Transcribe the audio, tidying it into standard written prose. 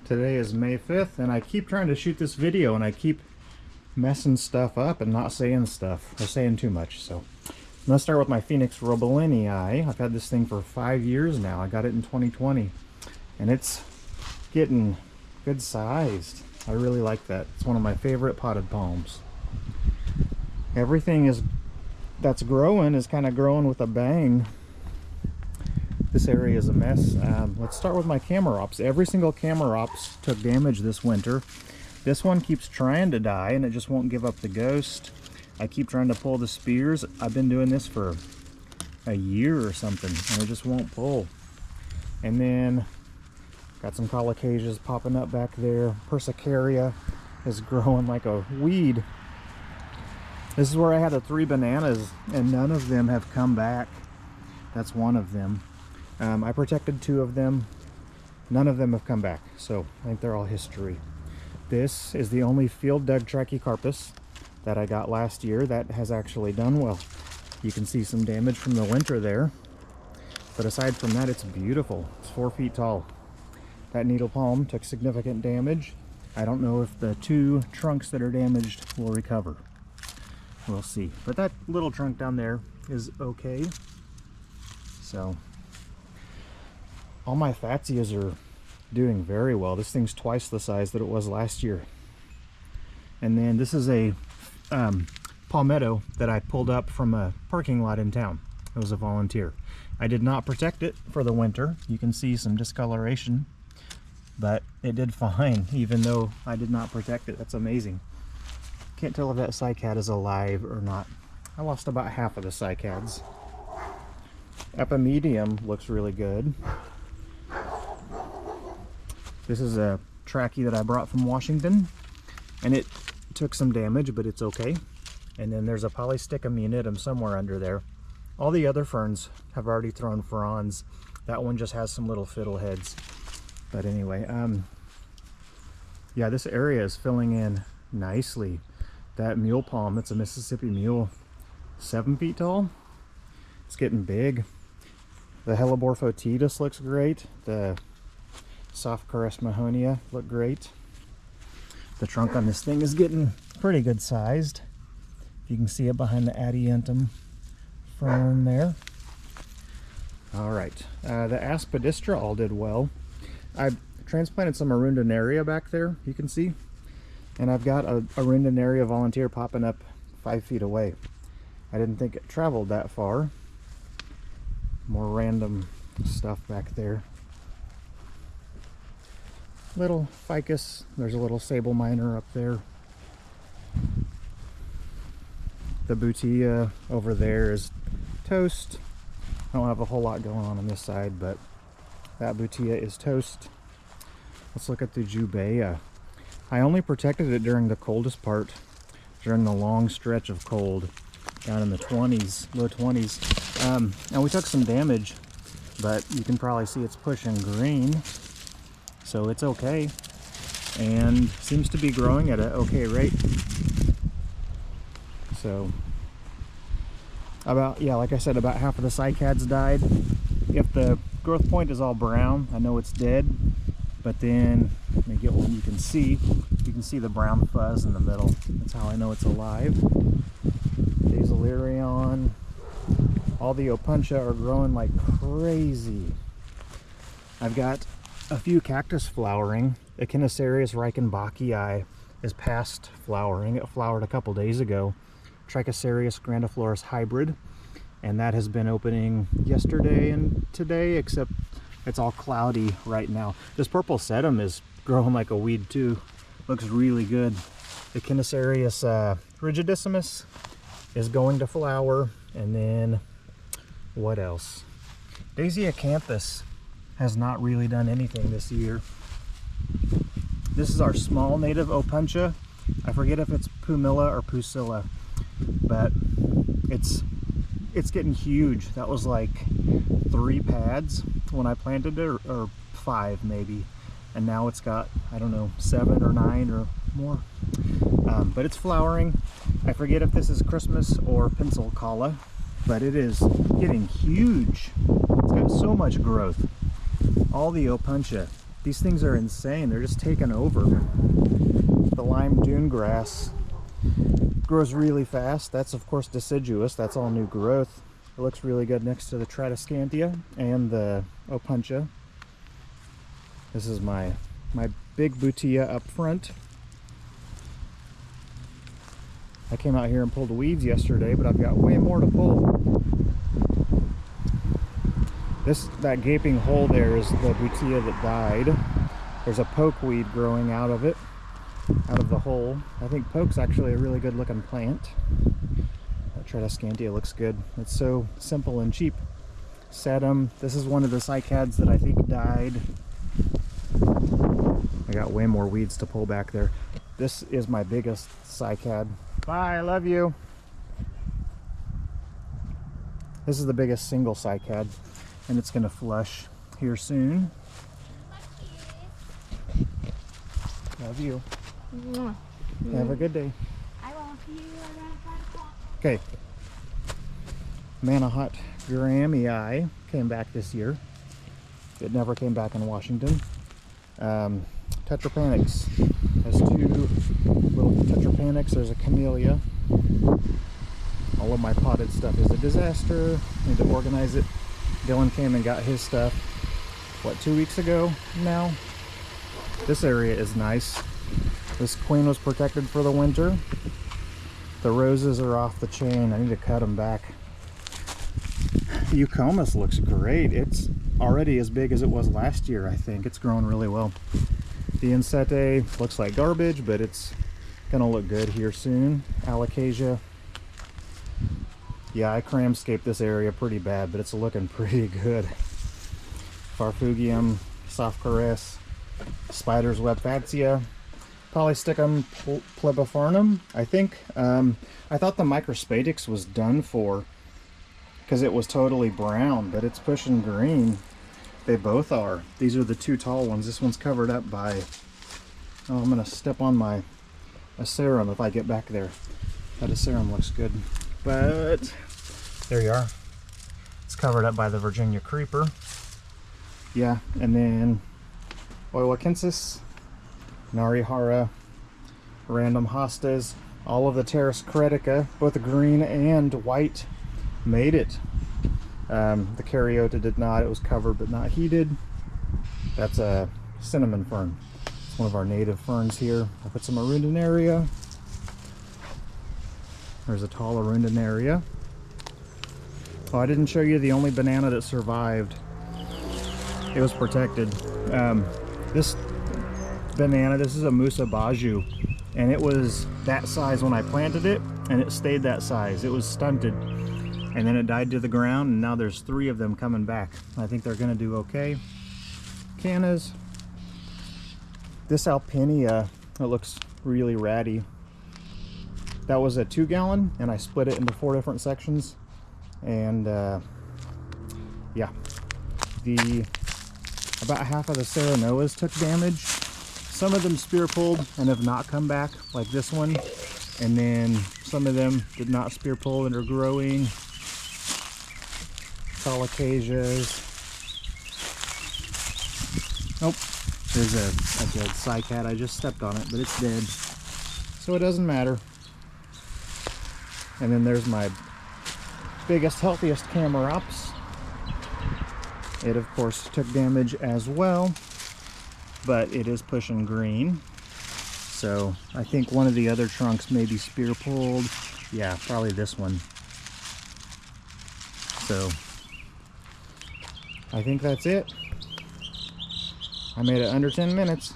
Today is May 5th, and I keep trying to shoot this video, and I keep messing stuff up and not saying stuff, or saying too much. So I'm going to start with my Phoenix Robelinii. I've had this thing for 5 years now. I got it in 2020, and it's getting good sized. I really like that. It's one of my favorite potted palms. Everything that's growing is kind of growing with a bang. This area is a mess. Let's start with my Chamaerops. Every single Chamaerops took damage this winter. This one keeps trying to die and it just won't give up the ghost. I keep trying to pull the spears. I've been doing this for a year or something and it just won't pull. And then got some Colocasias popping up back there. Persicaria is growing like a weed. This is where I had the 3 bananas and none of them have come back. That's one of them. I protected 2 of them. None of them have come back, so I think they're all history. This is the only field dug Trachycarpus that I got last year that has actually done well. You can see some damage from the winter there, but aside from that, it's beautiful. It's 4 feet tall. That needle palm took significant damage. I don't know if the 2 trunks that are damaged will recover. We'll see. But that little trunk down there is okay. So all my Fatzias are doing very well. This thing's twice the size that it was last year. And then this is a palmetto that I pulled up from a parking lot in town. It was a volunteer. I did not protect it for the winter. You can see some discoloration, but it did fine even though I did not protect it. That's amazing. Can't tell if that cycad is alive or not. I lost about half of the cycads. Epimedium looks really good. This is a Trachy that I brought from Washington, and it took some damage, but it's okay. And then there's a Polysticum unitum somewhere under there. All the other ferns have already thrown fronds. That one just has some little fiddleheads. But anyway, yeah, this area is filling in nicely. That mule palm, it's a Mississippi mule, 7 feet tall. It's getting big. The Hellebore foetidus looks great. The Soft-Caress Mahonia look great. The trunk on this thing is getting pretty good sized. You can see it behind the Adiantum fern there. All right, the Aspidistra all did well. I transplanted some Arundinaria back there, you can see. And I've got a Arundinaria volunteer popping up 5 feet away. I didn't think it traveled that far. More random stuff back there. Little ficus. There's a little sable miner up there. The Butea over there is toast. I don't have a whole lot going on this side, but that Butea is toast. Let's look at the Jubea. I only protected it during the coldest part, during the long stretch of cold down in the 20s, low 20s. And we took some damage, but you can probably see it's pushing green. So it's okay, and seems to be growing at an okay rate. So about, yeah, like I said, about half of the cycads died. If the growth point is all brown, I know it's dead, but then let me get one you can see the brown fuzz in the middle. That's how I know it's alive. Basilarion, all the Opuntia are growing like crazy. I've got a few cactus flowering. Echinocerius reichenbachii is past flowering. It flowered a couple days ago. Trichoserius grandiflorus hybrid, and that has been opening yesterday and today, except it's all cloudy right now. This purple sedum is growing like a weed too. Looks really good. Echinocerius rigidissimus is going to flower, and then what else? Daisy acanthus has not really done anything this year. This is our small native Opuntia. I forget if it's Pumila or Pusilla, but it's getting huge. That was like 3 pads when I planted it, or 5 maybe, and now it's got, I don't know, 7 or 9 or more. But it's flowering. I forget if this is Christmas or Pencil Calla, but it is getting huge. It's got so much growth. All the Opuntia These things are insane. They're just taking over. The lime dune grass grows really fast. That's of course deciduous. That's all new growth. It looks really good next to the Tradescantia and the Opuntia. This is my big Butea up front. I came out here and pulled weeds yesterday, but I've got way more to pull. That gaping hole there is the Butea that died. There's a pokeweed growing out of it, out of the hole. I think poke's actually a really good looking plant. That Tradescantia looks good. It's so simple and cheap. Sedum. This is one of the cycads that I think died. I got way more weeds to pull back there. This is my biggest cycad. Bye, I love you. This is the biggest single cycad, and it's gonna flush here soon. Love you. Have a good day. I love you. Okay. Manahot Grammii came back this year. It never came back in Washington. Tetrapanax has 2 little tetrapanax. There's a camellia. All of my potted stuff is a disaster. Need to organize it. Dylan came and got his stuff, what, 2 weeks ago now? This area is nice. This queen was protected for the winter. The roses are off the chain. I need to cut them back. Eucomis looks great. It's already as big as it was last year, I think. It's growing really well. The Insete looks like garbage, but it's gonna look good here soon. Alocasia. Yeah, I cramscaped this area pretty bad, but it's looking pretty good. Farfugium, Sophcorus, Spider's Web Fatsia, Polysticum plebifernum, I think. I thought the Microspatix was done for because it was totally brown, but it's pushing green. They both are. These are the 2 tall ones. This one's covered up by, oh, I'm gonna step on my Asarum if I get back there. That Asarum looks good, but there you are. It's covered up by the Virginia creeper. Yeah, and then Oiwakensis, Narihara, random hostas, all of the Terrace cretica, both green and white, made it. The Caryota did not. It was covered but not heated. That's a cinnamon fern. It's one of our native ferns here. I put some Arundinaria. There's a tall Arundinaria. Oh, I didn't show you the only banana that survived. It was protected. This banana, this is a Musa Baju, and it was that size when I planted it, and it stayed that size. It was stunted, and then it died to the ground, and now there's 3 of them coming back. I think they're gonna do okay. Cannas. This Alpinia, it looks really ratty. That was a 2-gallon, and I split it into 4 different sections. And yeah, about half of the Serenoas took damage. Some of them spear pulled and have not come back, like this one. And then some of them did not spear pull and are growing. Colocasias. Nope, there's a dead cycad. I just stepped on it, but it's dead, so it doesn't matter. And then there's my biggest, healthiest Camarops. It of course took damage as well, but it is pushing green. So I think one of the other trunks may be spear pulled. Yeah, probably this one. So I think that's it. I made it under 10 minutes.